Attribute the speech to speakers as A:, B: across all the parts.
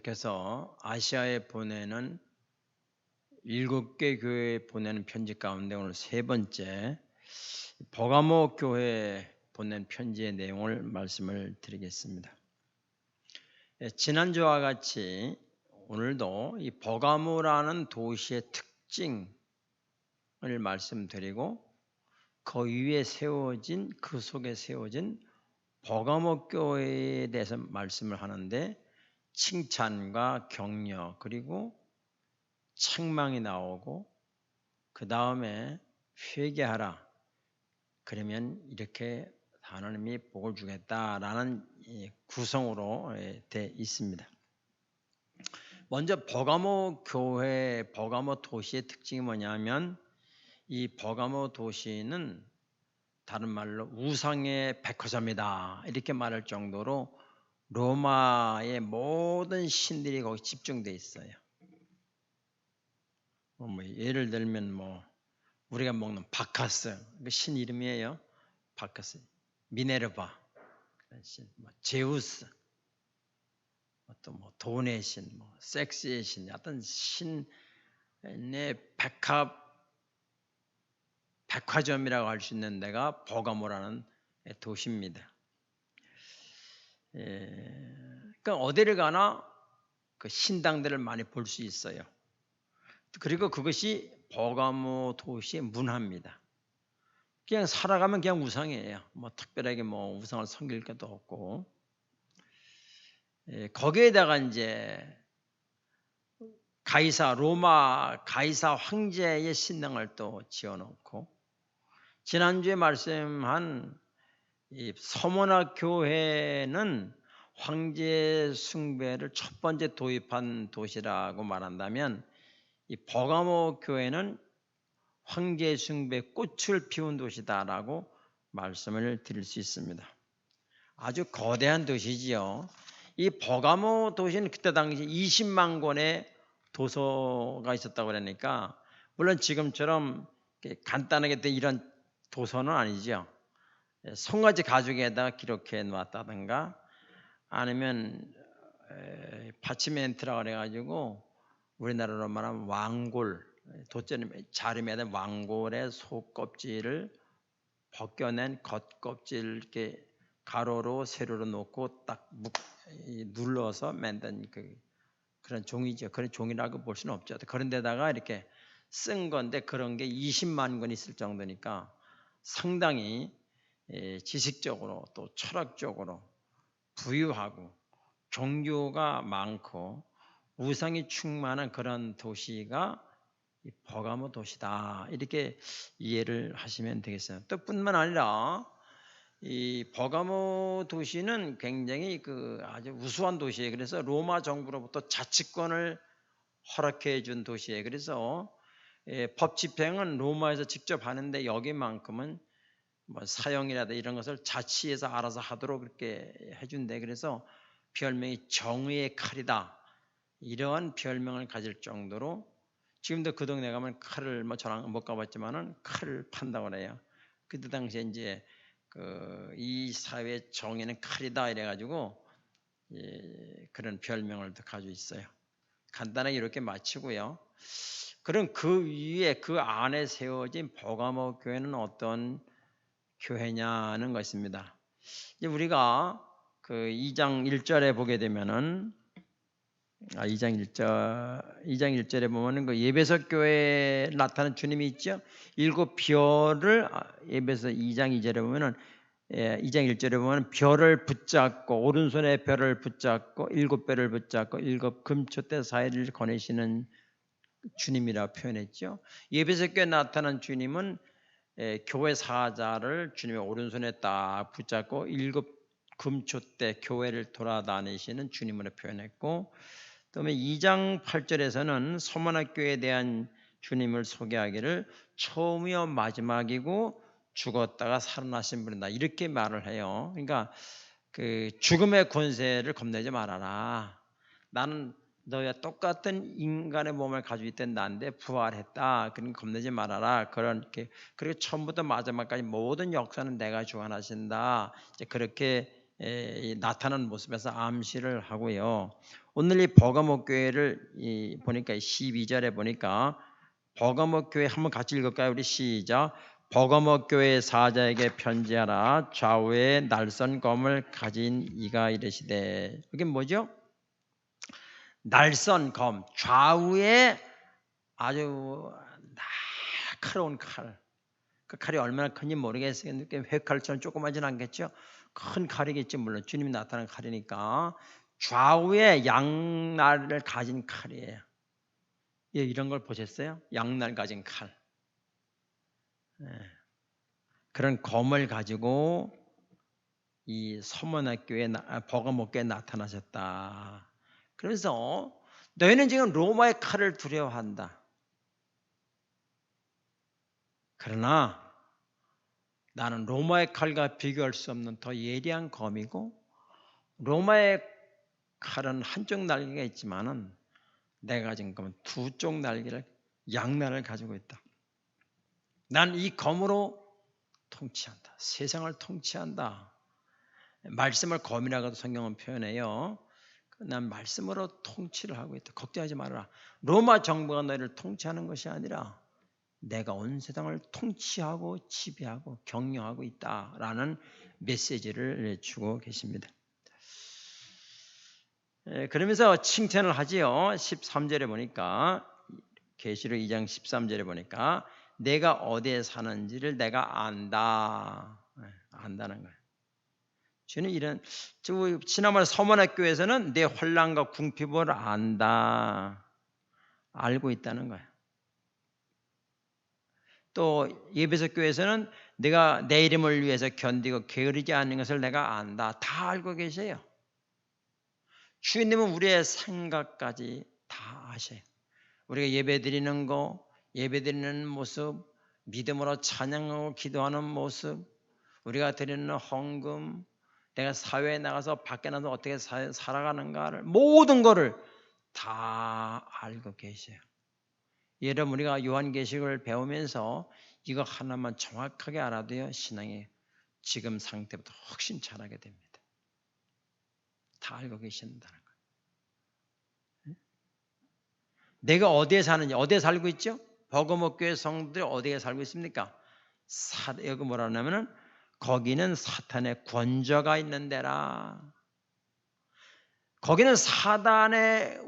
A: 하나님께서 아시아에 보내는 7개 교회에 보내는 편지 가운데 오늘 세 번째 버가모 교회에 보낸 편지의 내용을 말씀을 드리겠습니다. 지난주와 같이 오늘도 이 버가모라는 도시의 특징을 말씀드리고 그 속에 세워진 버가모 교회에 대해서 말씀을 하는데 칭찬과 격려 그리고 책망이 나오고 그 다음에 회개하라. 그러면 이렇게 하나님이 복을 주겠다라는 구성으로 되어 있습니다. 먼저 버가모 교회, 버가모 도시의 특징이 뭐냐면 이 버가모 도시는 다른 말로 우상의 백화점이다 이렇게 말할 정도로 로마의 모든 신들이 거기 집중되어 있어요. 예를 들면 우리가 먹는 바카스 신 이름이에요. 바카스, 미네르바, 제우스, 또 돈의 신, 섹스의 신, 어떤 신의 백화점이라고 할 수 있는 데가 버가모라는 도시입니다. 그러니까 어디를 가나 그 신당들을 많이 볼 수 있어요. 그리고 그것이 버가모 도시의 문화입니다. 그냥 살아가면 그냥 우상이에요. 특별하게 우상을 섬길 것도 없고. 거기에다가 이제 로마 가이사 황제의 신당을 또 지어놓고 지난주에 말씀한 이 서머나 교회는 황제 숭배를 첫 번째 도입한 도시라고 말한다면 이 버가모 교회는 황제 숭배 꽃을 피운 도시다라고 말씀을 드릴 수 있습니다. 아주 거대한 도시지요. 이 버가모 도시는 그때 당시 20만 권의 도서가 있었다고 그러니까 물론 지금처럼 간단하게 된 이런 도서는 아니죠. 송아지 가죽에다 기록해 놨다든가 아니면 파치멘트라고 그래가지고 우리나라로 말하면 왕골, 자름에 왕골의 속껍질을 벗겨낸 겉껍질 이렇게 가로로 세로로 놓고 딱 눌러서 만든 그런 종이죠. 그런 종이라고 볼 수는 없죠. 그런 데다가 이렇게 쓴 건데 그런 게 20만 권 있을 정도니까 상당히 지식적으로 또 철학적으로 부유하고 종교가 많고 우상이 충만한 그런 도시가 버가모 도시다 이렇게 이해를 하시면 되겠어요. 또 뿐만 아니라 이 버가모 도시는 굉장히 아주 우수한 도시예요. 그래서 로마 정부로부터 자치권을 허락해 준 도시예요. 그래서 법 집행은 로마에서 직접 하는데 여기만큼은 사형이라든지 이런 것을 자치에서 알아서 하도록 그렇게 해준대. 그래서 별명이 정의의 칼이다. 이러한 별명을 가질 정도로 지금도 그 동네 가면 칼을 저랑 못 가봤지만은 칼을 판다고 그래요. 그때 당시에 이제 이 사회의 정의는 칼이다 이래가지고 그런 별명을 가지고 있어요. 간단하게 이렇게 마치고요. 그럼 그 위에 그 안에 세워진 버가모 교회는 어떤 교회냐는 것입니다. 이제 우리가 2장 1절에 보게 되면은 2장 1절에 보면은 예배석 교회에 나타난 주님이 있죠. 7별을 예배석 2장 2절에 보면은 2장 1절에 보면 별을 붙잡고 오른손에 별을 붙잡고 7별을 붙잡고 7 금초대 사이를 거내시는 주님이라 표현했죠. 예배석 교회에 나타난 주님은 교회 사자를 주님의 오른손에 딱 붙잡고 7 금초대 교회를 돌아다니시는 주님으로 표현했고 그다음에 2장 8절에서는 서머나교회에 대한 주님을 소개하기를 처음이요 마지막이고 죽었다가 살아나신 분이다 이렇게 말을 해요. 그러니까 죽음의 권세를 겁내지 말아라. 나는 너희와 똑같은 인간의 몸을 가지고 있던 나인데 부활했다. 그러니까 겁내지 말아라. 그리고 처음부터 마지막까지 모든 역사는 내가 주관하신다. 이제 그렇게 나타나는 모습에서 암시를 하고요. 오늘 이 버가모 교회를 보니까 12절에 보니까 버가모 교회 한번 같이 읽을까요? 우리 시작. 버가모 교회 사자에게 편지하라. 좌우에 날선 검을 가진 이가 이르시되. 이게 뭐죠? 날선 검, 좌우에 아주 날카로운 칼. 그 칼이 얼마나 큰지 모르겠어요. 회칼처럼 조그마진 않겠죠. 큰 칼이겠지. 물론 주님이 나타난 칼이니까. 좌우에 양날을 가진 칼이에요. 예, 이런 걸 보셨어요? 양날 가진 칼. 예. 그런 검을 가지고 이 서문학교에 버가모 교회에 나타나셨다. 그래서 너희는 지금 로마의 칼을 두려워한다. 그러나 나는 로마의 칼과 비교할 수 없는 더 예리한 검이고, 로마의 칼은 한쪽 날개가 있지만은 내가 가진 검은 두 쪽 날개를, 양날을 가지고 있다. 난 이 검으로 통치한다. 세상을 통치한다. 말씀을 검이라고도 성경은 표현해요. 난 말씀으로 통치를 하고 있다. 걱정하지 말아라. 로마 정부가 너희를 통치하는 것이 아니라 내가 온 세상을 통치하고 지배하고 경영하고 있다라는 메시지를 주고 계십니다. 그러면서 칭찬을 하지요. 13절에 보니까, 계시록 2장 13절에 보니까 내가 어디에 사는지를 내가 안다. 안다는 거예요. 주는 이런, 지난번에 서문학교에서는 내 환난과 궁핍을 안다. 알고 있다는 거예요. 또 예배소 교회에서는 내가 내 이름을 위해서 견디고 게으르지 않는 것을 내가 안다. 다 알고 계세요. 주님은 우리의 생각까지 다 아셔요. 우리가 예배드리는 거, 예배드리는 모습, 믿음으로 찬양하고 기도하는 모습, 우리가 드리는 헌금, 내가 사회에 나가서 밖에 나가서 어떻게 살아가는가를, 모든 거를 다 알고 계세요. 여러분, 우리가 요한계시록을 배우면서 이거 하나만 정확하게 알아도요, 신앙이 지금 상태보다 훨씬 잘하게 됩니다. 다 알고 계신다는 거예요. 내가 어디에 사는지, 어디에 살고 있죠? 버가모 교회 성도들이 어디에 살고 있습니까? 여기 뭐라 하냐면은 거기는 사탄의 권저가 있는 데라. 거기는 사단의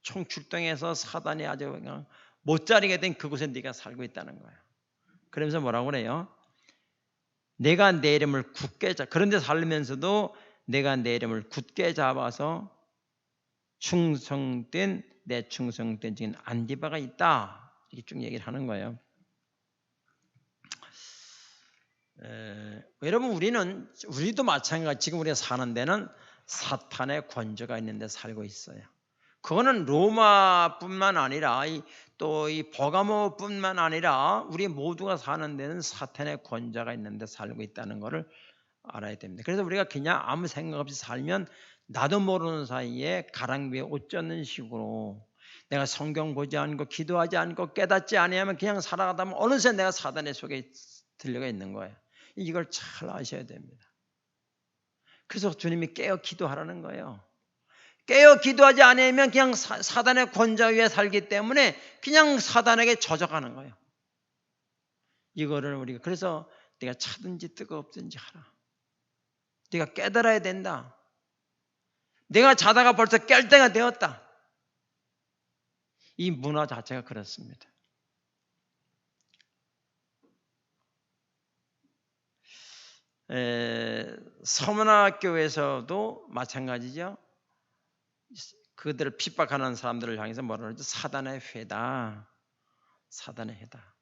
A: 총 출동해서 사단이 아주 그냥 못 자리게 된 그곳에 네가 살고 있다는 거예요. 그러면서 뭐라고 그래요? 내가 내 이름을 굳게 그런데 살면서도 내가 내 이름을 굳게 잡아서 내 충성된 증인 안디바가 있다. 이렇게 쭉 얘기를 하는 거예요. 여러분, 우리도 마찬가지. 지금 우리가 사는 데는 사탄의 권저가 있는 데 살고 있어요. 그거는 로마뿐만 아니라 또 이 버가모뿐만 아니라 우리 모두가 사는 데는 사탄의 권자가 있는 데 살고 있다는 것을 알아야 됩니다. 그래서 우리가 그냥 아무 생각 없이 살면 나도 모르는 사이에 가랑비에 옷 젖는 식으로 내가 성경 보지 않고 기도하지 않고 깨닫지 아니하면 그냥 살아가다 보면 어느새 내가 사단의 속에 들려가 있는 거예요. 이걸 잘 아셔야 됩니다. 그래서 주님이 깨어 기도하라는 거예요. 깨어 기도하지 않으면 그냥 사단의 권좌 위에 살기 때문에 그냥 사단에게 젖어가는 거예요. 이거를 우리가, 그래서 네가 차든지 뜨겁든지 하라. 네가 깨달아야 된다. 내가 자다가 벌써 깰 때가 되었다. 이 문화 자체가 그렇습니다. 서문학교에서도 마찬가지죠. 그들을 핍박하는 사람들을 향해서 뭐라 그러죠? 사단의 회다. 사단의 회다.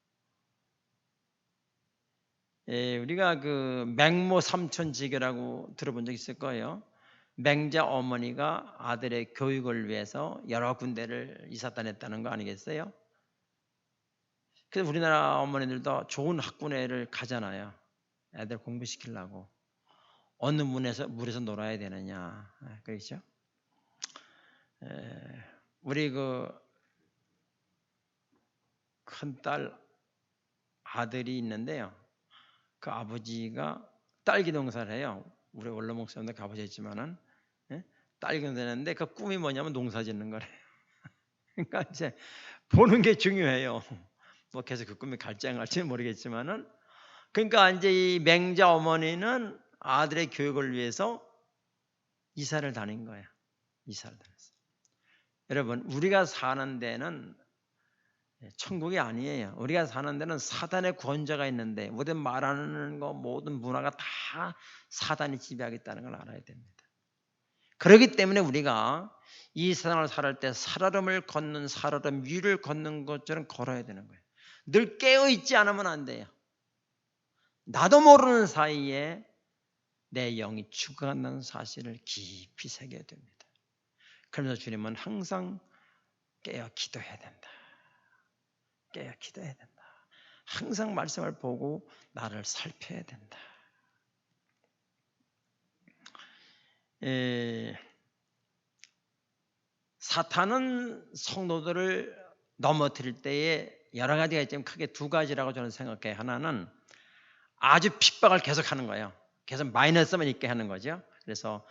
A: 우리가 그 맹모 삼천지교라고 들어본 적 있을 거예요. 맹자 어머니가 아들의 교육을 위해서 여러 군데를 이삿다녔다는 거 아니겠어요? 그래서 우리나라 어머니들도 좋은 학군회를 가잖아요. 애들 공부시키려고. 어느 물에서 놀아야 되느냐. 그렇죠? 우리 그 큰딸 아들이 있는데요. 그 아버지가 딸기 농사를 해요. 우리 원로 목사님도 가보셨지만은 예? 딸기 농사를 했는데 그 꿈이 뭐냐면 농사 짓는 거래요. 그러니까 이제 보는 게 중요해요. 뭐 계속 그 꿈이 갈지 안 갈지는 모르겠지만은 그러니까 이제 이 맹자 어머니는 아들의 교육을 위해서 이사를 다닌 거예요. 이사를 다녔어요. 여러분 우리가 사는 데는 천국이 아니에요. 우리가 사는 데는 사단의 권좌가 있는데 모든 말하는 거 모든 문화가 다 사단이 지배하겠다는 걸 알아야 됩니다. 그렇기 때문에 우리가 이 세상을 살을 때 살얼음을 걷는 살얼음 위를 걷는 것처럼 걸어야 되는 거예요. 늘 깨어있지 않으면 안 돼요. 나도 모르는 사이에 내 영이 죽어간다는 사실을 깊이 새겨야 됩니다. 그러면서 주님은 항상 깨어 기도해야 된다. 깨어 기도해야 된다. 항상 말씀을 보고 나를 살펴야 된다. 사탄은 성도들을 넘어뜨릴 때에 여러 가지가 있지만 크게 두 가지라고 저는 생각해요. 하나는 아주 핍박을 계속하는 거예요. 계속 마이너스만 있게 하는 거죠. 그래서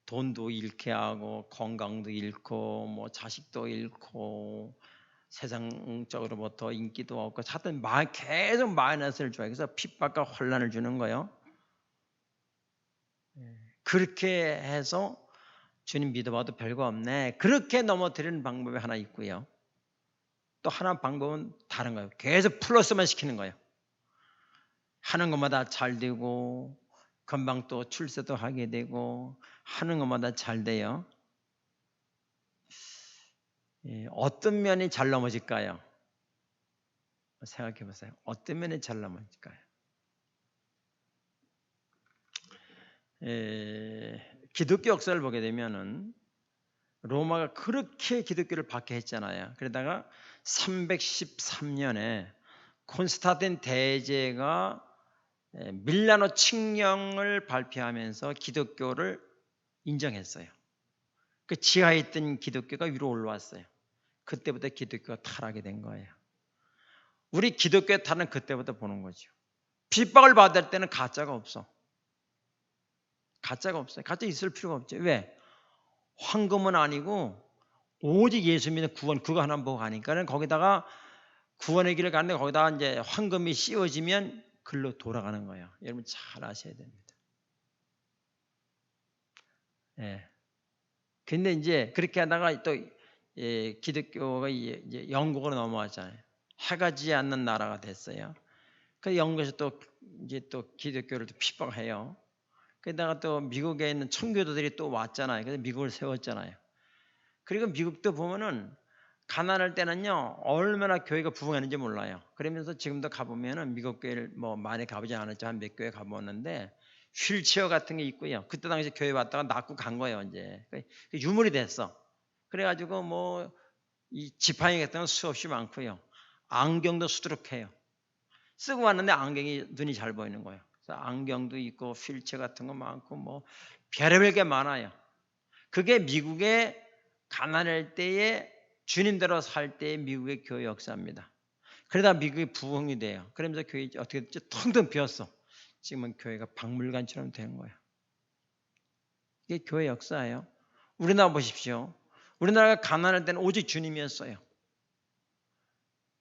A: 돈도 잃게 하고 건강도 잃고 뭐 자식도 잃고 세상적으로부터 인기도 없고 하여튼 계속 마이너스를 줘요. 그래서 핍박과 혼란을 주는 거예요. 그렇게 해서 주님 믿어봐도 별거 없네. 그렇게 넘어뜨리는 방법이 하나 있고요. 또 하나 방법은 다른 거예요. 계속 플러스만 시키는 거예요. 하는 것마다 잘 되고 금방 또 출세도 하게 되고 하는 것마다 잘 돼요. 어떤 면이 잘 넘어질까요? 생각해 보세요. 어떤 면이 잘 넘어질까요? 기독교 역사를 보게 되면은 로마가 그렇게 기독교를 박해했잖아요. 그러다가 313년에 콘스탄틴 대제가 밀라노 칙령을 발표하면서 기독교를 인정했어요. 그 지하에 있던 기독교가 위로 올라왔어요. 그때부터 기독교가 타락이 된 거예요. 우리 기독교의 타락은 그때부터 보는 거죠. 핍박을 받을 때는 가짜가 없어. 가짜가 없어요. 가짜 있을 필요가 없죠. 왜? 황금은 아니고 오직 예수 믿는 구원 그거 하나 보고 가니까 거기다가 구원의 길을 가는데 거기다가 이제 황금이 씌워지면 글로 돌아가는 거예요. 여러분 잘 아셔야 됩니다. 예. 근데 이제 그렇게 하다가 또 기독교가 이제 영국으로 넘어왔잖아요. 해가 지지 않는 나라가 됐어요. 그 영국에서 또 이제 또 기독교를 또 핍박해요. 그러다가 또 미국에 있는 청교도들이 또 왔잖아요. 그래서 미국을 세웠잖아요. 그리고 미국도 보면은 가난할 때는요 얼마나 교회가 부흥했는지 몰라요. 그러면서 지금도 가보면은 미국 교회를 뭐 많이 가보지 않았지만 몇 교회 가보는데 휠체어 같은 게 있고요. 그때 당시 교회 왔다가 낫고 간 거예요. 이제 유물이 됐어. 그래가지고 뭐 이 지팡이 같은 건 수없이 많고요. 안경도 수두룩해요. 쓰고 왔는데 안경이 눈이 잘 보이는 거예요. 그래서 안경도 있고 휠체어 같은 거 많고 뭐 별의별 게 많아요. 그게 미국의 가난할 때에 주님대로 살 때의 미국의 교회 역사입니다. 그러다 미국이 부흥이 돼요. 그러면서 교회 어떻게 됐죠? 텅텅 비었어. 지금은 교회가 박물관처럼 된 거예요. 이게 교회 역사예요. 우리나라 보십시오. 우리나라가 가난할 때는 오직 주님이었어요.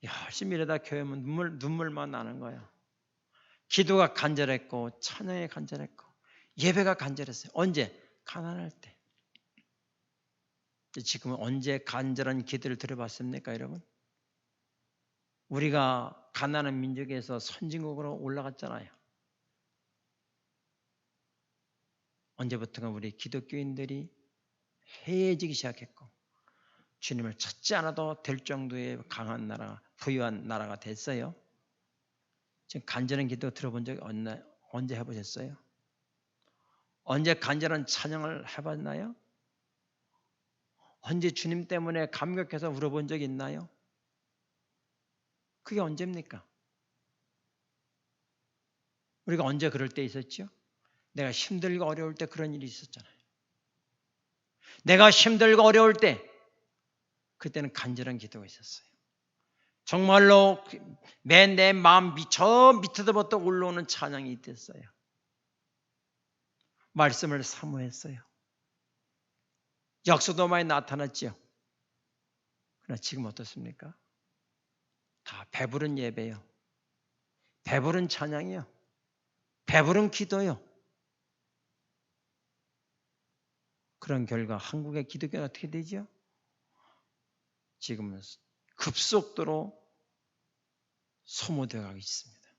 A: 열심히 일하다 교회 오면 눈물만 나는 거예요. 기도가 간절했고 찬양이 간절했고 예배가 간절했어요. 언제? 가난할 때. 지금은 언제 간절한 기도를 들어봤습니까, 여러분? 우리가 가난한 민족에서 선진국으로 올라갔잖아요. 언제부턴가 우리 기독교인들이 해해지기 시작했고 주님을 찾지 않아도 될 정도의 강한 나라, 부유한 나라가 됐어요. 지금 간절한 기도 들어본 적이 언제 해보셨어요? 언제 간절한 찬양을 해봤나요? 언제 주님 때문에 감격해서 울어본 적 있나요? 그게 언제입니까? 우리가 언제 그럴 때 있었죠? 내가 힘들고 어려울 때 그런 일이 있었잖아요. 내가 힘들고 어려울 때 그때는 간절한 기도가 있었어요. 정말로 맨 내 마음 저 밑에서부터 올라오는 찬양이 있었어요. 말씀을 사모했어요. 역사도 많이 나타났죠. 그러나 지금 어떻습니까? 다 배부른 예배요. 배부른 찬양이요. 배부른 기도요. 그런 결과 한국의 기독교가 어떻게 되죠? 지금은 급속도로 소모되어 가고 있습니다.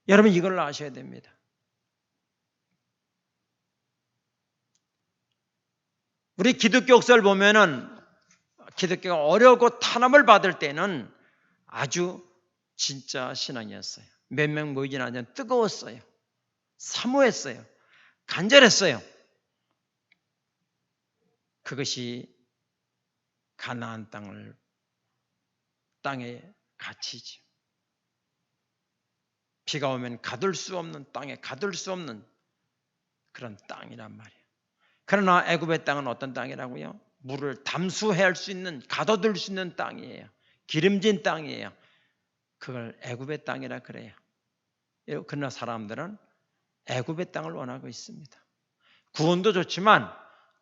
A: 여러분 이걸 아셔야 됩니다. 우리 기독교 역사를 보면은 기독교가 어렵고 탄압을 받을 때는 아주 진짜 신앙이었어요. 몇 명 모이진 않았지만 뜨거웠어요. 사모했어요. 간절했어요. 그것이 가나안 땅의 가치죠. 비가 오면 가둘 수 없는 땅에 가둘 수 없는 그런 땅이란 말이에요. 그러나 애굽의 땅은 어떤 땅이라고요? 물을 담수할 수 있는, 가둬둘 수 있는 땅이에요. 기름진 땅이에요. 그걸 애굽의 땅이라 그래요. 그러나 사람들은 애굽의 땅을 원하고 있습니다. 구원도 좋지만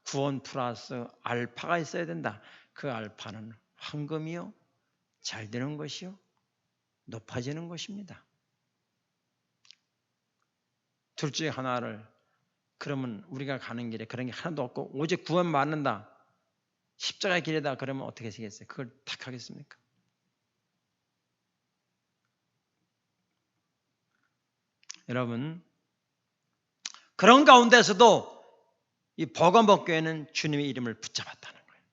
A: 구원 플러스 알파가 있어야 된다. 그 알파는 황금이요, 잘 되는 것이요, 높아지는 것입니다. 둘 중에 하나를, 그러면 우리가 가는 길에 그런 게 하나도 없고 오직 구원 받는다, 십자가의 길이다, 그러면 어떻게 하시겠어요? 그걸 택하겠습니까? 여러분, 그런 가운데서도 이 버가목교회는 주님의 이름을 붙잡았다는 거예요.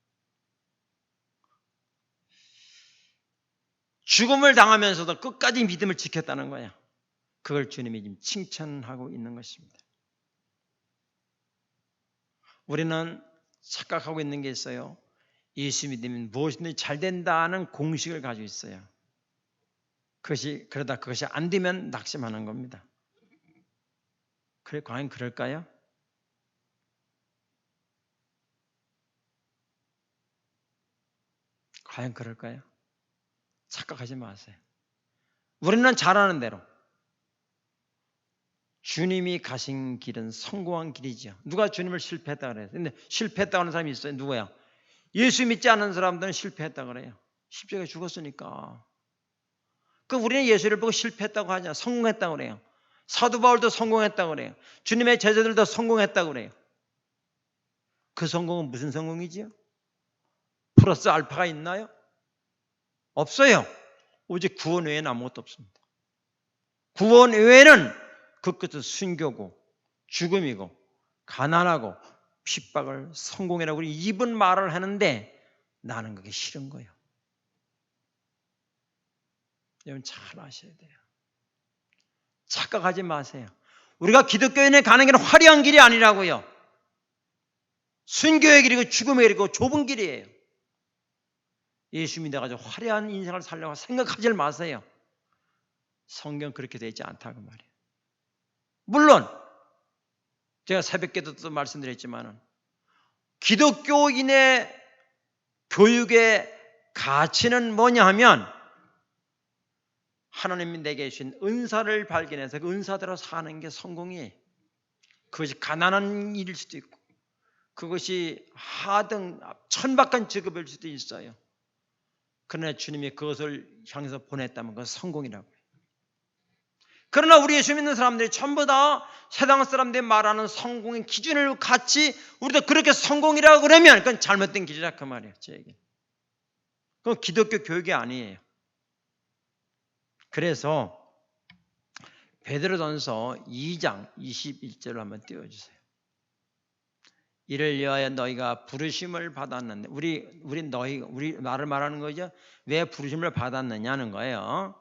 A: 죽음을 당하면서도 끝까지 믿음을 지켰다는 거예요. 그걸 주님이 지금 칭찬하고 있는 것입니다. 우리는 착각하고 있는 게 있어요. 예수 믿으면 무엇이든지 잘 된다는 공식을 가지고 있어요. 그러다 그것이 안 되면 낙심하는 겁니다. 그래, 과연 그럴까요? 과연 그럴까요? 착각하지 마세요. 우리는 잘하는 대로 주님이 가신 길은 성공한 길이죠. 누가 주님을 실패했다 그래요? 근데 실패했다고 하는 사람이 있어요. 누구야? 예수 믿지 않는 사람들은 실패했다 그래요. 십자가에 죽었으니까. 우리는 예수를 보고 실패했다고 하냐? 성공했다고 그래요. 사도 바울도 성공했다고 그래요. 주님의 제자들도 성공했다고 그래요. 그 성공은 무슨 성공이지요? 플러스 알파가 있나요? 없어요. 오직 구원 외에는 아무것도 없습니다. 구원 외에는 그 끝은 순교고 죽음이고 가난하고 핍박을 성공이라고 입은 말을 하는데 나는 그게 싫은 거예요. 여러분 잘 아셔야 돼요. 착각하지 마세요. 우리가 기독교인에 가는 길은 화려한 길이 아니라고요. 순교의 길이고 죽음의 길이고 좁은 길이에요. 예수 믿어가지고 화려한 인생을 살려고 생각하지 마세요. 성경 그렇게 되어 있지 않다고 말이에요. 물론 제가 새벽기도도 말씀드렸지만 기독교인의 교육의 가치는 뭐냐 하면 하나님이 내게 주신 은사를 발견해서 그 은사대로 사는 게 성공이에요. 그것이 가난한 일일 수도 있고 그것이 하등 천박한 직업일 수도 있어요. 그러나 주님이 그것을 향해서 보냈다면 그것은 성공이라고 해요. 그러나 우리 예수 믿는 사람들이 전부 다 세상 사람들이 말하는 성공의 기준을 같이 우리도 그렇게 성공이라고 그러면 그건 잘못된 길이라 그 말이에요. 제 얘기는. 그건 기독교 교육이 아니에요. 그래서 베드로전서 2장 21절을 한번 띄워주세요. 이를 위하여 너희가 부르심을 받았는데 우리 나를 말하는 거죠. 왜 부르심을 받았느냐는 거예요.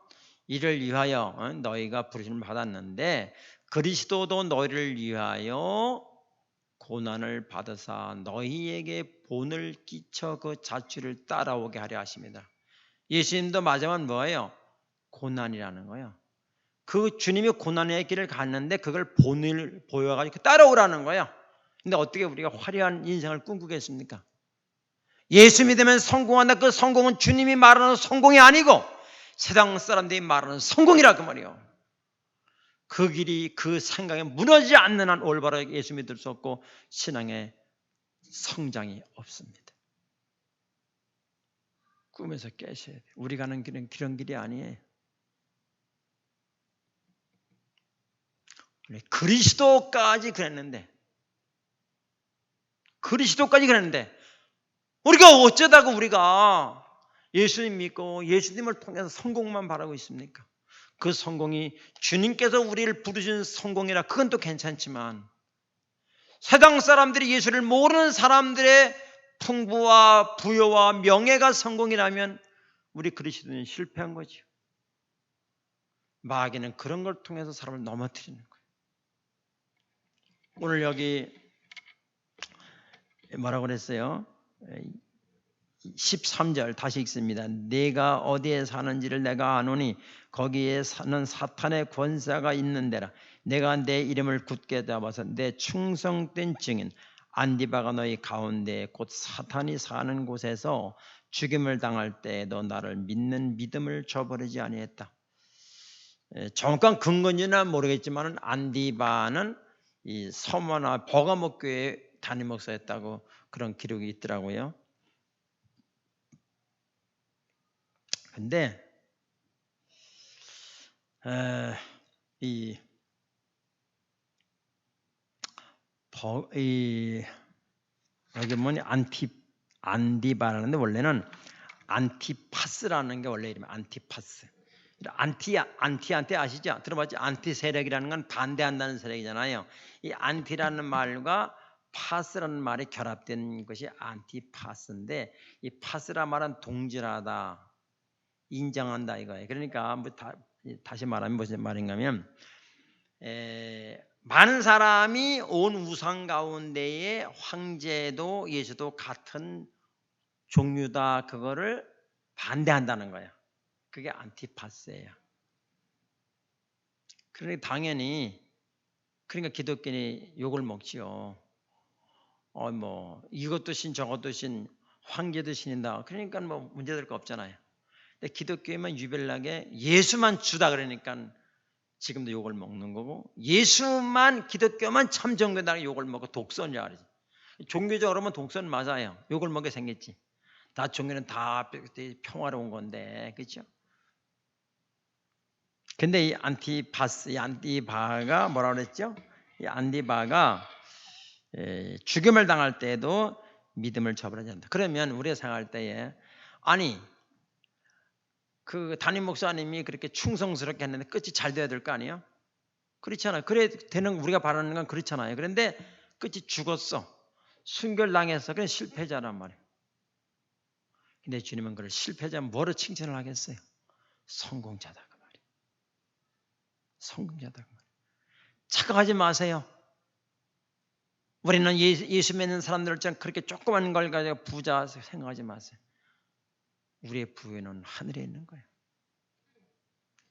A: 이를 위하여 너희가 부르심을 받았는데 그리스도도 너희를 위하여 고난을 받으사 너희에게 본을 끼쳐 그 자취를 따라오게 하려 하십니다. 예수님도 마지막은 뭐예요? 고난이라는 거예요. 그 주님이 고난의 길을 갔는데 그걸 본을 보여가지고 따라오라는 거예요. 근데 어떻게 우리가 화려한 인생을 꿈꾸겠습니까? 예수 믿으면 성공한다. 그 성공은 주님이 말하는 성공이 아니고 세상 사람들이 말하는 성공이라 그 말이에요. 그 길이 그 생각에 무너지지 않는 한 올바르게 예수 믿을 수 없고 신앙의 성장이 없습니다. 꿈에서 깨셔야 돼요. 우리 가는 길은 그런 길이 아니에요. 그리스도까지 그랬는데 우리가 어쩌다가 우리가 예수님 믿고 예수님을 통해서 성공만 바라고 있습니까? 그 성공이 주님께서 우리를 부르신 성공이라 그건 또 괜찮지만 세상 사람들이 예수를 모르는 사람들의 풍부와 부여와 명예가 성공이라면 우리 그리스도인은 실패한 거죠. 마귀는 그런 걸 통해서 사람을 넘어뜨리는 거예요. 오늘 여기 뭐라고 그랬어요? 13절 다시 읽습니다. 내가 어디에 사는지를 내가 아노니 거기에 사는 사탄의 권세가 있는 데라. 내가 내 이름을 굳게 잡아서 내 충성된 증인 안디바가 너희 가운데 곧 사탄이 사는 곳에서 죽임을 당할 때에도 나를 믿는 믿음을 저버리지 아니했다. 정확한 근거인지는 모르겠지만 안디바는 이 서머나 버가목 교회 담임 목사였다고 그런 기록이 있더라고요. 근데 여기 뭐니 안디바라는데 원래는 안티파스라는 게 원래 이름이에요. 안티파스. 안티한테 아시죠? 들어봤죠? 안티 세력이라는 건 반대한다는 세력이잖아요. 이 안티라는 말과 파스라는 말이 결합된 것이 안티파스인데 이 파스라 말은 동질하다, 인정한다 이거예요. 그러니까 뭐 다시 말하면 무슨 말인가면 많은 사람이 온 우상 가운데에 황제도 예수도 같은 종류다 그거를 반대한다는 거예요. 그게 안티파스예요. 그러니까 당연히 그러니까 기독교인이 욕을 먹지요. 뭐 이것도 신 저것도 신 황제도 신인다. 그러니까 뭐 문제될 거 없잖아요. 근데 기독교에만 유별나게 예수만 주다 그러니까 지금도 욕을 먹는 거고 예수만 기독교만 참 종교다 욕을 먹고 독선이라 그러지. 종교적으로는 독선 맞아요. 욕을 먹게 생겼지. 다 종교는 다 평화로운 건데 그렇죠? 근데 이 안티바가 뭐라 그랬죠? 이 안티바가 죽임을 당할 때에도 믿음을 저버리지 않는다. 그러면 우리가 생각할 때에 아니 그 담임 목사님이 그렇게 충성스럽게 했는데 끝이 잘 돼야 될 거 아니에요? 그렇잖아요. 그래 되는 우리가 바라는 건 그렇잖아요. 그런데 끝이 죽었어. 순결당했어. 그래 실패자란 말이에요. 근데 주님은 그걸 실패자 뭐로 칭찬을 하겠어요? 성공자다 그 말이에요. 성공자다 그 말이에요. 착각하지 마세요. 우리는 예수 믿는 사람들처럼 그렇게 조그만 걸 가지고 부자 생각하지 마세요. 우리의 부여는 하늘에 있는 거예요.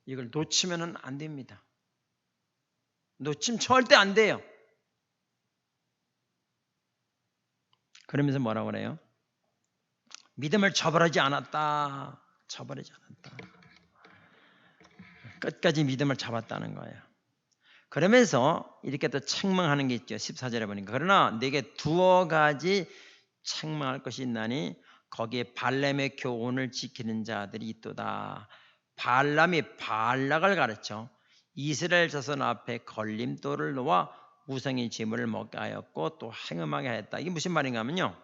A: 이걸 놓치면 안 됩니다. 놓치면 절대 안 돼요. 그러면서 뭐라고 그래요? 믿음을 저버리지 않았다. 저버리지 않았다. 끝까지 믿음을 잡았다는 거예요. 그러면서 이렇게 또 책망하는 게 있죠. 14절에 보니까. 그러나 내게 두어 가지 책망할 것이 있나니 거기에 발람의 교훈을 지키는 자들이 있도다. 발람이 발락을 가르쳐 이스라엘 자손 앞에 걸림돌을 놓아 우상의 제물을 먹게 하였고 또 행음하게 하였다. 이게 무슨 말인가 하면요.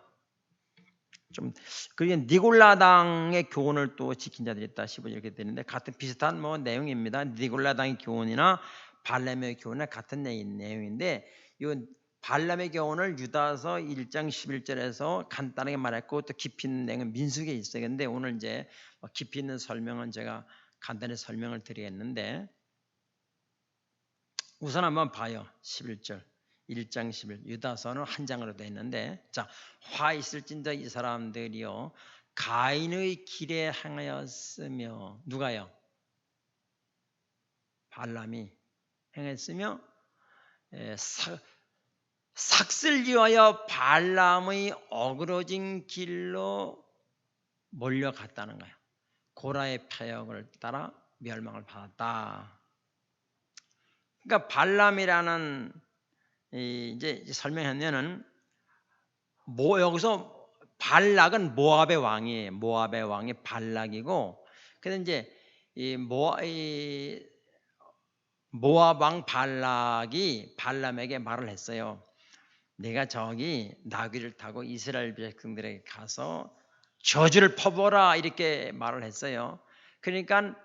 A: 그게 니골라당의 교훈을 또 지킨 자들이 있다. 15절 이렇게 되는데 같은 비슷한 뭐 내용입니다. 니골라당의 교훈이나 발람의 교훈은 같은 내용인데 이 발람의 교훈을 유다서 1장 11절에서 간단하게 말했고 또 깊이 있는 내용은 민수기에 있어요. 그런데 오늘 이제 깊이 있는 설명은 제가 간단히 설명을 드리겠는데 우선 한번 봐요. 11절. 1장 11 유다서는 한 장으로 되어 있는데 자, 화 있을진저 이 사람들이요 가인의 길에 행하였으며 누가요? 발람이 행했으며 삭슬 위하여 발람의 어그러진 길로 몰려갔다는 거예요. 고라의 패역을 따라 멸망을 받았다. 그러니까 발람이라는 이제 설명하면은 여기서 발락은 모압의 왕이에요. 모압의 왕이 발락이고, 근데 이제 이 모압 왕 발락이 발람에게 말을 했어요. 내가 저기 나귀를 타고 이스라엘 백성들에게 가서 저주를 퍼부어라 이렇게 말을 했어요. 그러니까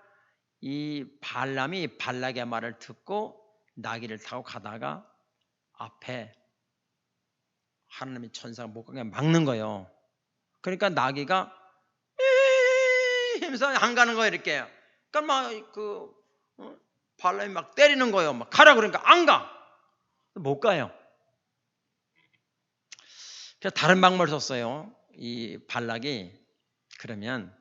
A: 이 발람이 발락의 말을 듣고 나귀를 타고 가다가 앞에 하나님의 천사가 못 가게 막는 거예요. 그러니까 나귀가 하면서 안 가는 거예요. 이렇게. 그러니까 막 발람이 막 때리는 거예요. 막 가라 그러니까 안 가. 못 가요. 그래서 다른 방법을 썼어요. 이 발락이 그러면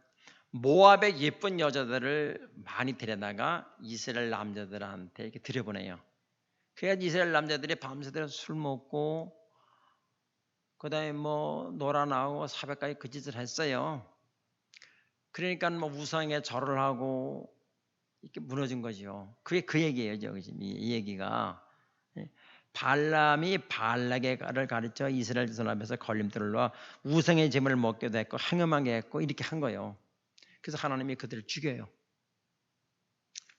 A: 모압의 예쁜 여자들을 많이 데려다가 이스라엘 남자들한테 이렇게 들여보내요. 그래야 이스라엘 남자들이 밤새도록 술 먹고 그다음에 뭐 놀아나오고 새벽까지 그 짓을 했어요. 그러니까 뭐 우상에 절을 하고 이렇게 무너진 거죠. 그게 그 얘기예요. 저기 이 얘기가 발람이 발락을 가르쳐 이스라엘 자손 앞에서 걸림돌을 놓아 우상의 제물을 먹게도 했고 행음하게 했고 이렇게 한 거예요. 그래서 하나님이 그들을 죽여요.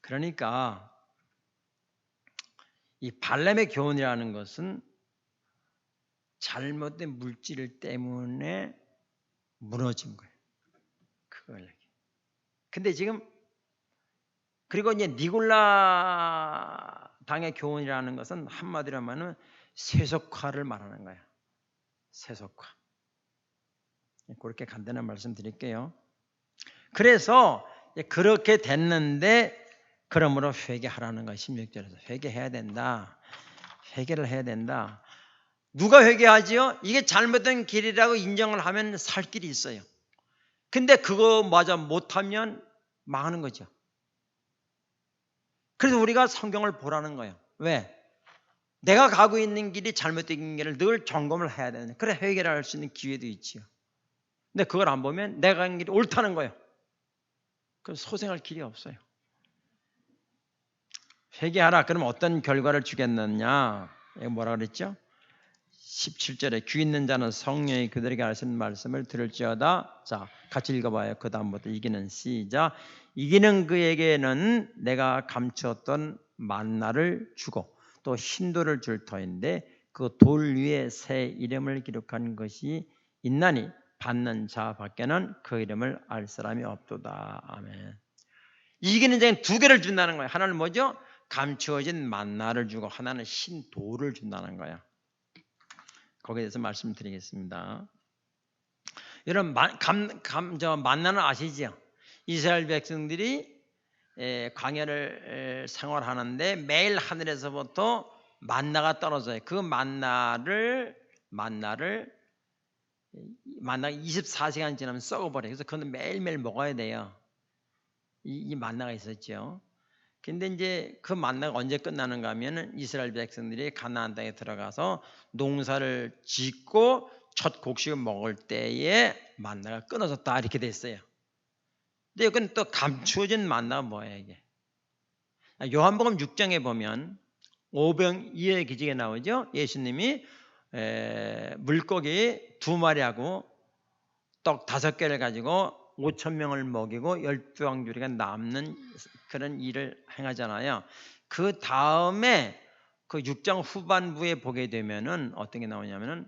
A: 그러니까 이 발람의 교훈이라는 것은 잘못된 물질 때문에 무너진 거예요. 그걸 얘기. 근데 지금 그리고 이제 니골라 당의 교훈이라는 것은 한마디로 하면은 세속화를 말하는 거예요. 세속화. 그렇게 간단한 말씀 드릴게요. 그래서 그렇게 됐는데 그러므로 회개하라는 거예요. 16절에서 회개해야 된다. 회개를 해야 된다. 누가 회개하지요? 이게 잘못된 길이라고 인정을 하면 살 길이 있어요. 근데 그거마저 못하면 망하는 거죠. 그래서 우리가 성경을 보라는 거예요. 왜? 내가 가고 있는 길이 잘못된 길을 늘 점검을 해야 되는. 그래 회개를 할 수 있는 기회도 있지요. 근데 그걸 안 보면 내가 가는 길이 옳다는 거예요. 그래서 소생할 길이 없어요. 회개하라. 그러면 어떤 결과를 주겠느냐? 이거 뭐라 그랬죠? 17절에 귀 있는 자는 성령이 그들에게 하시는 말씀을 들을지어다. 자, 같이 읽어봐요. 그 다음부터 이기는 시작. 이기는 그에게는 내가 감추었던 만나를 주고 또 흰돌을 줄 터인데 그 돌 위에 새 이름을 기록한 것이 있나니 받는 자 밖에는 그 이름을 알 사람이 없도다. 아멘. 이기는 자는 두 개를 준다는 거예요. 하나는 뭐죠? 감추어진 만나를 주고 하나는 흰 돌을 준다는 거예요. 거기에 대해서 말씀드리겠습니다. 여러분 만나는 아시죠? 이스라엘 백성들이 광야를 생활하는데 매일 하늘에서부터 만나가 떨어져요. 그 만나가 24시간 지나면 썩어버려요. 그래서 그건 매일매일 먹어야 돼요. 이 만나가 있었죠. 근데 이제 그 만나가 언제 끝나는가 하면은 이스라엘 백성들이 가나안 땅에 들어가서 농사를 짓고 첫 곡식을 먹을 때에 만나가 끊어졌다 이렇게 됐어요. 근데 이건 또 감추어진 만나가 뭐예요 이게? 요한복음 6장에 보면 오병이어의 기적에 나오죠. 예수님이 물고기 2마리하고 떡 5개를 가지고 5,000명을 먹이고 12왕주리가 남는 그런 일을 행하잖아요. 그 다음에 그 6장 후반부에 보게 되면은 어떤 게 나오냐면은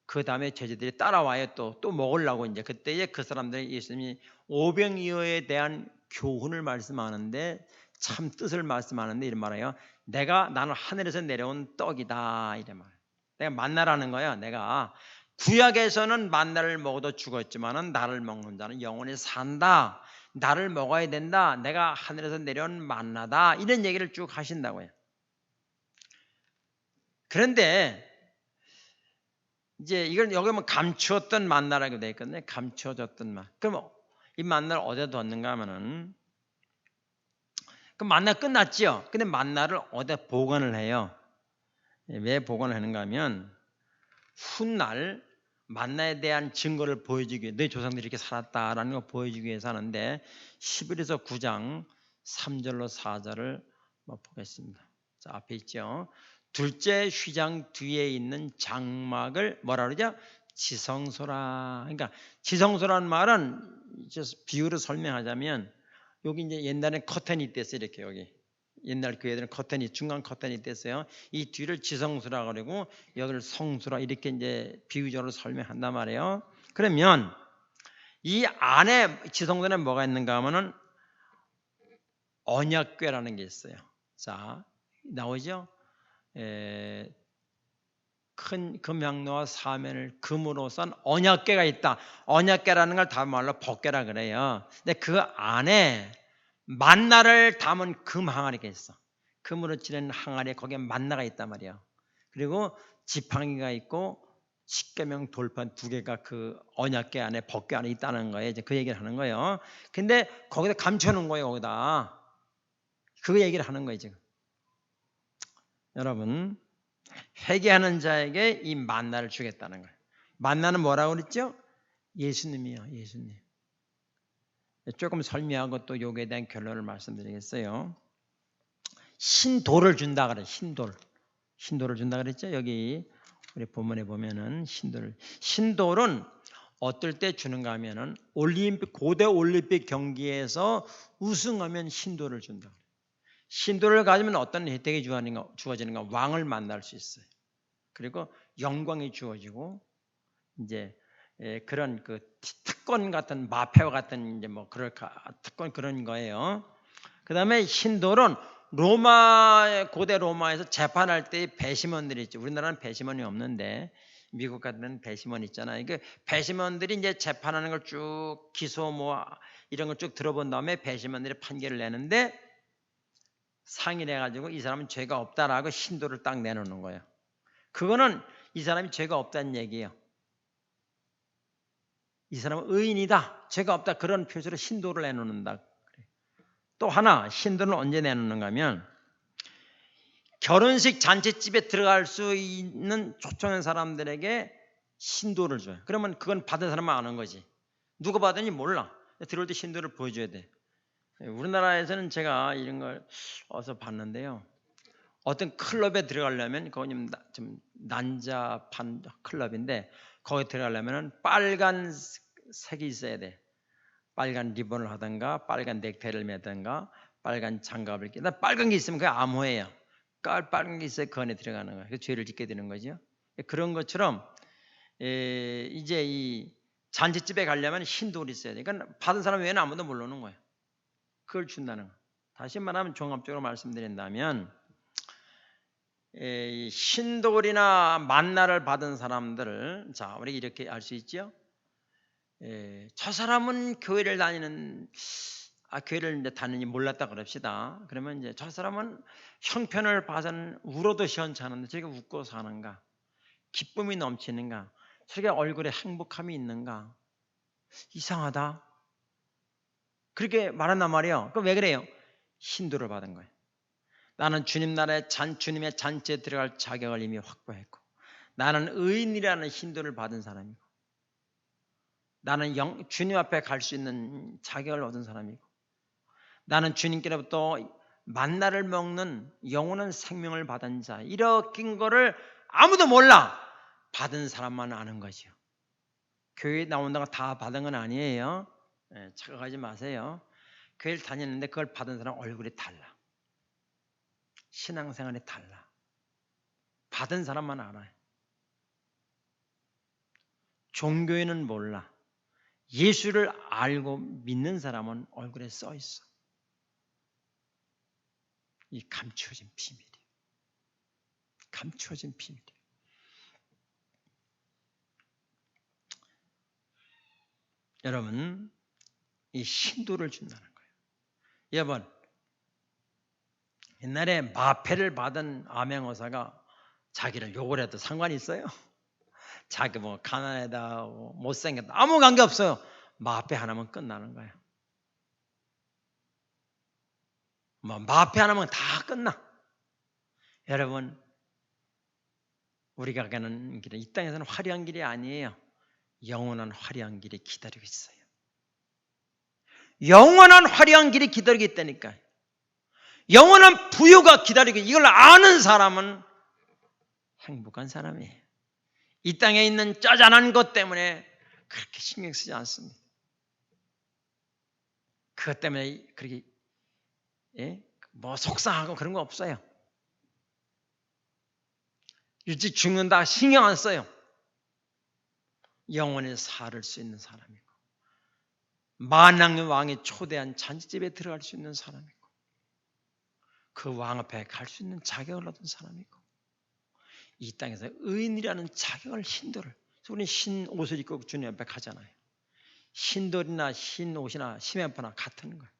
A: 그 다음에 제자들이 따라와요. 또 먹으려고 이제 그때에 그 사람들이 예수님이 오병이어에 대한 교훈을 말씀하는데 참 뜻을 말씀하는데 이런 말이에요. 나는 하늘에서 내려온 떡이다 이래 말. 내가 만나라는 거야. 내가 구약에서는 만나를 먹어도 죽었지만은 나를 먹는 자는 영원히 산다. 나를 먹어야 된다. 내가 하늘에서 내려온 만나다. 이런 얘기를 쭉 하신다고요. 그런데 이제 이걸 여기 보면 감추었던 만나라고 되어 있거든요. 감추어졌던 만. 그럼 이 만나를 어디다 뒀는가 하면은 그 만나 끝났죠. 근데 만나를 어디다 보관을 해요. 왜 보관을 하는가 하면 훗날 만나에 대한 증거를 보여주기 위해 내 조상들이 이렇게 살았다라는 걸 보여주기 위해서 하는데 11에서 9장 3절로 4절을 보겠습니다. 자, 앞에 있죠. 둘째 휘장 뒤에 있는 장막을 뭐라 그러죠? 지성소라. 그러니까 지성소라는 말은 비유로 설명하자면 여기 이제 옛날에 커튼이 있댔어요. 이렇게 여기 옛날 교회들은 커튼이 중간 커튼이 있댔어요. 이 뒤를 지성소라 그러고 여기를 성소라 이렇게 이제 비유적으로 설명한단 말이에요. 그러면 이 안에 지성소에 뭐가 있는가 하면은 언약궤라는 게 있어요. 자, 나오죠? 큰 금향로와 사면을 금으로 싼 언약궤가 있다. 언약궤라는 걸 다른 말로 법궤라 그래요. 근데 그 안에 만나를 담은 금 항아리가 있어. 금으로 찌른 항아리에 거기에 만나가 있단 말이야. 그리고 지팡이가 있고 십계명 돌판 두 개가 그 언약궤 안에 법궤 안에 있다는 거예요. 이제 그 얘기를 하는 거예요. 근데 거기다 감춰놓은 거예요. 거기다 그 얘기를 하는 거예요. 지금 여러분 회개하는 자에게 이 만나를 주겠다는 거예요. 만나는 뭐라고 그랬죠? 예수님이요. 예수님. 조금 설명하고 또 여기에 대한 결론을 말씀드리겠어요. 신도를 준다 그래. 신도를 준다 그랬죠. 여기 우리 본문에 보면은 신돌은 어떨 때 주는가 하면은 고대 올림픽 경기에서 우승하면 신도를 준다. 신도를 가지면 어떤 혜택이 주어지는가? 왕을 만날 수 있어요. 그리고 영광이 주어지고 이제 그런 그 특권 같은 마패와 같은 이제 뭐 그럴까 특권 그런 거예요. 그다음에 신돌은 고대 로마에서 재판할 때 배심원들이 있죠. 우리나라는 배심원이 없는데 미국 같은 배심원 있잖아요. 이게 배심원들이 이제 재판하는 걸 쭉 기소 뭐 이런 걸 쭉 들어본 다음에 배심원들이 판결을 내는데 상의를 해가지고 이 사람은 죄가 없다라고 신도를 딱 내놓는 거예요. 그거는 이 사람이 죄가 없다는 얘기예요. 이 사람은 의인이다, 죄가 없다 그런 표시로 신도를 내놓는다. 또 하나 신도는 언제 내놓는가 하면 결혼식 잔치집에 들어갈 수 있는 초청한 사람들에게 신도를 줘요. 그러면 그건 받은 사람만 아는 거지. 누가 받으니 몰라. 들어올 때 신도를 보여줘야 돼. 우리나라에서는 제가 이런 걸 어서 봤는데요. 어떤 클럽에 들어가려면 그건 좀 난자판 클럽인데 거기 들어가려면 빨간 색이 있어야 돼. 빨간 리본을 하든가 빨간 넥타이를 매든가 빨간 장갑을 끼다 빨간 게 있으면 그게 암호예요. 빨간 게 있어야 그 안에 들어가는 거예요. 그래서 죄를 짓게 되는 거죠. 그런 것처럼 이제 이 잔치집에 가려면 신도를 있어야 돼. 그러니까 받은 사람 외에는 아무도 모르는 거예요. 그걸 준다는 거. 다시 말하면 종합적으로 말씀드린다면 신돌이나 만나를 받은 사람들을 자 우리 이렇게 알 수 있죠. 저 사람은 교회를 교회를 이제 다니는지 몰랐다 그럽시다. 그러면 이제 저 사람은 형편을 봐서는 울어도 시원찮은데 저게 웃고 사는가? 기쁨이 넘치는가? 저게 얼굴에 행복함이 있는가? 이상하다. 그렇게 말한단 말이에요. 그럼 왜 그래요? 신도를 받은 거예요. 나는 주님 나라의 주님의 잔치에 들어갈 자격을 이미 확보했고 나는 의인이라는 신도를 받은 사람이고 나는 주님 앞에 갈 수 있는 자격을 얻은 사람이고 나는 주님께로부터 만나를 먹는 영원한 생명을 받은 자 이런 거를 아무도 몰라. 받은 사람만 아는 거죠. 교회에 나온다고 다 받은 건 아니에요. 착각하지 마세요. 교회를 다녔는데 그걸 받은 사람 얼굴이 달라. 신앙생활이 달라. 받은 사람만 알아요. 종교인은 몰라. 예수를 알고 믿는 사람은 얼굴에 써 있어. 이 감춰진 비밀이에요. 감춰진 비밀이에요. 여러분, 이 신도를 준다는 거예요. 여러분, 옛날에 마패를 받은 암행어사가 자기를 욕을 해도 상관이 있어요? 자기 뭐 가난하다, 못생겼다 아무 관계 없어요. 마패 하나면 끝나는 거예요. 마패 하나면 다 끝나. 여러분, 우리가 가는 길은 이 땅에서는 화려한 길이 아니에요. 영원한 화려한 길이 기다리고 있어요. 영원한 화려한 길이 기다리고 있다니까요. 영원한 부유가 기다리고, 이걸 아는 사람은 행복한 사람이에요. 이 땅에 있는 짜잔한 것 때문에 그렇게 신경 쓰지 않습니다. 그것 때문에 그렇게 뭐 속상하고 그런 거 없어요. 일찍 죽는다 신경 안 써요. 영원히 살을 수 있는 사람이고, 만왕의 왕이 초대한 잔치집에 들어갈 수 있는 사람이고, 그 왕 앞에 갈 수 있는 자격을 얻은 사람이고, 이 땅에서 의인이라는 자격을, 흰돌을, 우리는 흰 옷을 입고 주님 앞에 가잖아요. 흰돌이나 흰 옷이나 심야포나 같은 거예요.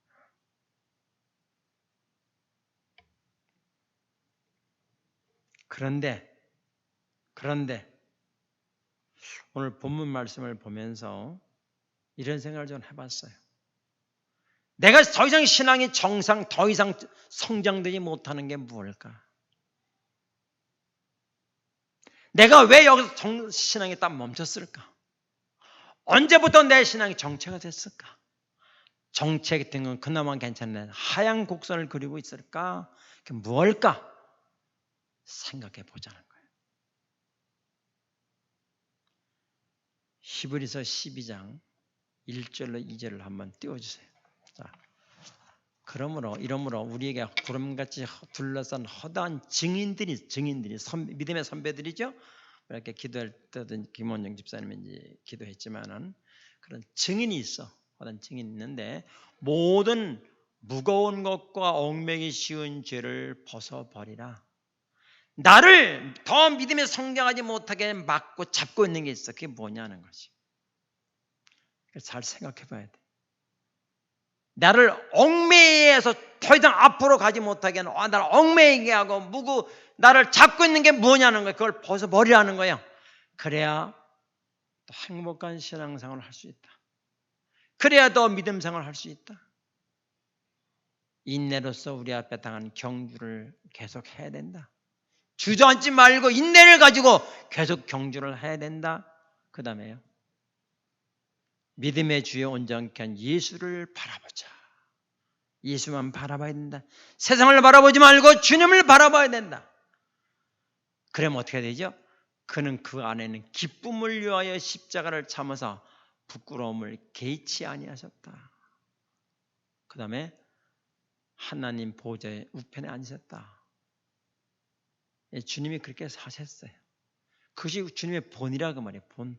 A: 그런데 오늘 본문 말씀을 보면서 이런 생각을 좀 해봤어요. 내가 더 이상 신앙이 더 이상 성장되지 못하는 게 무엇일까? 내가 왜 여기서 신앙이 딱 멈췄을까? 언제부터 내 신앙이 정체가 됐을까? 정체가 된 건 그나마 괜찮네. 하얀 곡선을 그리고 있을까? 그게 무엇일까? 생각해 보자는 거예요. 히브리서 12장 1절로 2절을 한번 띄워주세요. 자, 이러므로 우리에게 구름같이 둘러싼 허다한 증인들이 믿음의 선배들이죠. 이렇게 기도할 때든 김원영 집사님이 기도했지만은 그런 증인이 있어. 허다한 증인이 있는데 모든 무거운 것과 얽매기 쉬운 죄를 벗어버리라. 나를 더 믿음에 성장하지 못하게 막고 잡고 있는 게 있어. 그게 뭐냐는 거지. 잘 생각해 봐야 돼. 나를 얽매이해서 더 이상 앞으로 가지 못하게 하는, 나를 얽매이게 하고 나를 잡고 있는 게 뭐냐는 거예요. 그걸 벗어버리라는 거예요. 그래야 또 행복한 신앙생활을 할 수 있다. 그래야 더 믿음생활을 할 수 있다. 인내로서 우리 앞에 당한 경주를 계속 해야 된다. 주저앉지 말고 인내를 가지고 계속 경주를 해야 된다. 그 다음에요, 믿음의 주여 온전케 한 예수를 바라보자. 예수만 바라봐야 된다. 세상을 바라보지 말고 주님을 바라봐야 된다. 그러면 어떻게 되죠? 그는 그 안에는 기쁨을 위하여 십자가를 참으사 부끄러움을 개의치 아니하셨다. 그 다음에 하나님 보좌의 우편에 앉으셨다. 주님이 그렇게 사셨어요. 그것이 주님의 본이라고 말이에요. 본.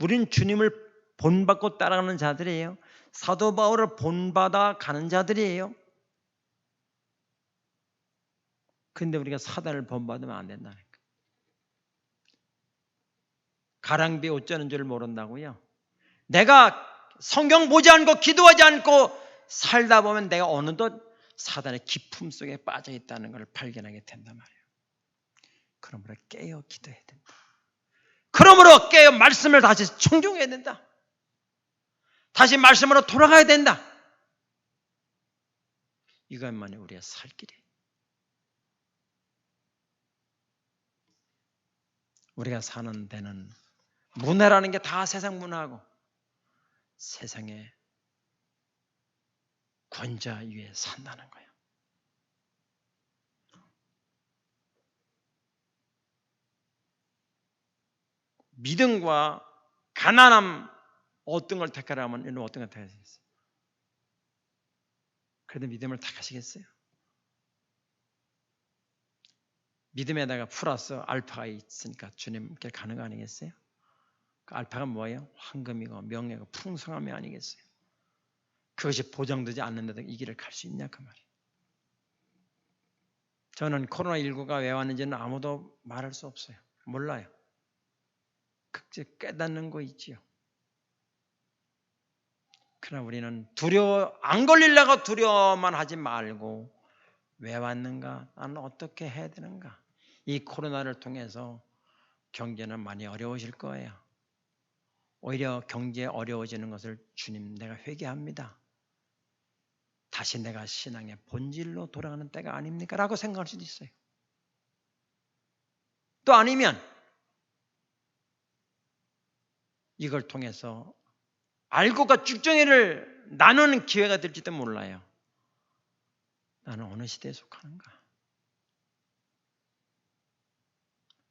A: 우리는 주님을 본받고 따라가는 자들이에요. 사도 바울을 본받아 가는 자들이에요. 그런데 우리가 사단을 본받으면 안 된다는 거예요. 가랑비 옷자는 줄 모른다고요. 내가 성경 보지 않고 기도하지 않고 살다 보면 내가 어느덧 사단의 기품 속에 빠져 있다는 걸 발견하게 된단 말이에요. 그러므로 깨어 기도해야 된다. 그러므로 깨어 말씀을 다시 청종해야 된다. 다시 말씀으로 돌아가야 된다. 이것만이 우리의 살 길이에요. 우리가 사는 데는 문화라는 게 다 세상 문화고 세상의 권좌 위에 산다는 거예요. 믿음과 가난함 어떤 걸 택하라면 여러분 어떤 걸 택하시겠어요? 그래도 믿음을 택하시겠어요? 믿음에다가 플러스 알파가 있으니까 주님께 가는 거 아니겠어요? 그 알파가 뭐예요? 황금이고 명예고 풍성함이 아니겠어요? 그것이 보장되지 않는데도 이 길을 갈 수 있냐 그 말이에요. 저는 코로나19가 왜 왔는지는 아무도 말할 수 없어요. 몰라요. 극제 깨닫는 거 있지요. 그러나 우리는 안 걸리려고 두려워만 하지 말고 왜 왔는가? 나는 어떻게 해야 되는가? 이 코로나를 통해서 경제는 많이 어려워질 거예요. 오히려 경제 어려워지는 것을 주님 내가 회개합니다. 다시 내가 신앙의 본질로 돌아가는 때가 아닙니까? 라고 생각할 수도 있어요. 또 아니면 이걸 통해서 알고가 죽정이를 나누는 기회가 될지도 몰라요. 나는 어느 시대에 속하는가?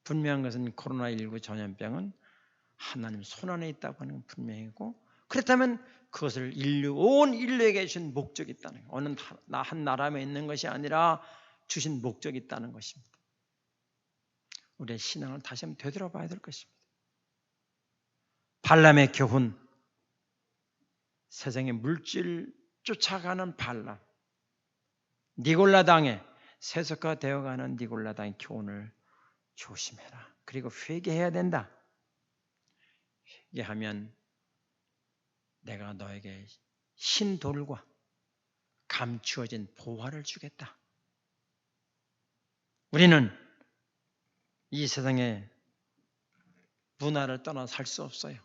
A: 분명한 것은 코로나19 전염병은 하나님 손안에 있다고 하는 건 분명이고, 그렇다면 그것을 온 인류에게 주신 목적이 있다는 거예요. 어느 한 나라에 있는 것이 아니라 주신 목적이 있다는 것입니다. 우리의 신앙을 다시 한번 되돌아봐야 될 것입니다. 발람의 교훈, 세상의 물질 쫓아가는 발람, 니골라당의 세속화되어가는 니골라당의 교훈을 조심해라. 그리고 회개해야 된다. 회개하면 내가 너에게 신돌과 감추어진 보화를 주겠다. 우리는 이 세상의 문화를 떠나 살 수 없어요.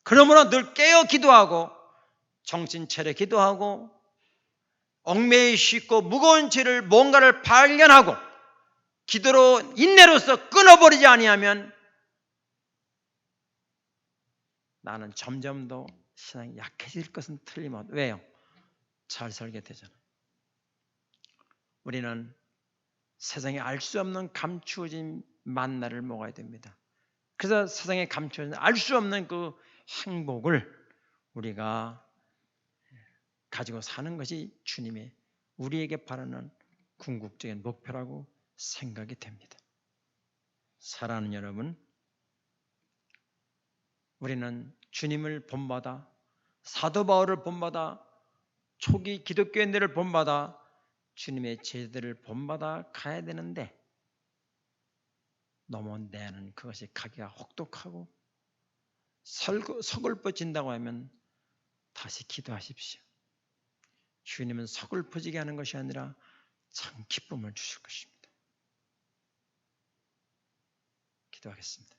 A: 그러므로 늘 깨어 기도하고 정신 차려 기도하고 얽매이 쉽고 무거운 죄를 뭔가를 발견하고 기도로 인내로서 끊어버리지 아니하면 나는 점점 더 신앙이 약해질 것은 틀림없다. 왜요? 잘 살게 되잖아요. 우리는 세상에 알 수 없는 감추어진 만나를 먹어야 됩니다. 그래서 세상에 감추어진 알 수 없는 그 행복을 우리가 가지고 사는 것이 주님의 우리에게 바라는 궁극적인 목표라고 생각이 됩니다. 사랑하는 여러분, 우리는 주님을 본받아 사도 바울을 본받아 초기 기독교인들을 본받아 주님의 제자들을 본받아 가야 되는데 너무 내는 그것이 가기가 혹독하고 서글퍼진다고 하면 다시 기도하십시오. 주님은 서글퍼지게 하는 것이 아니라 참 기쁨을 주실 것입니다. 기도하겠습니다.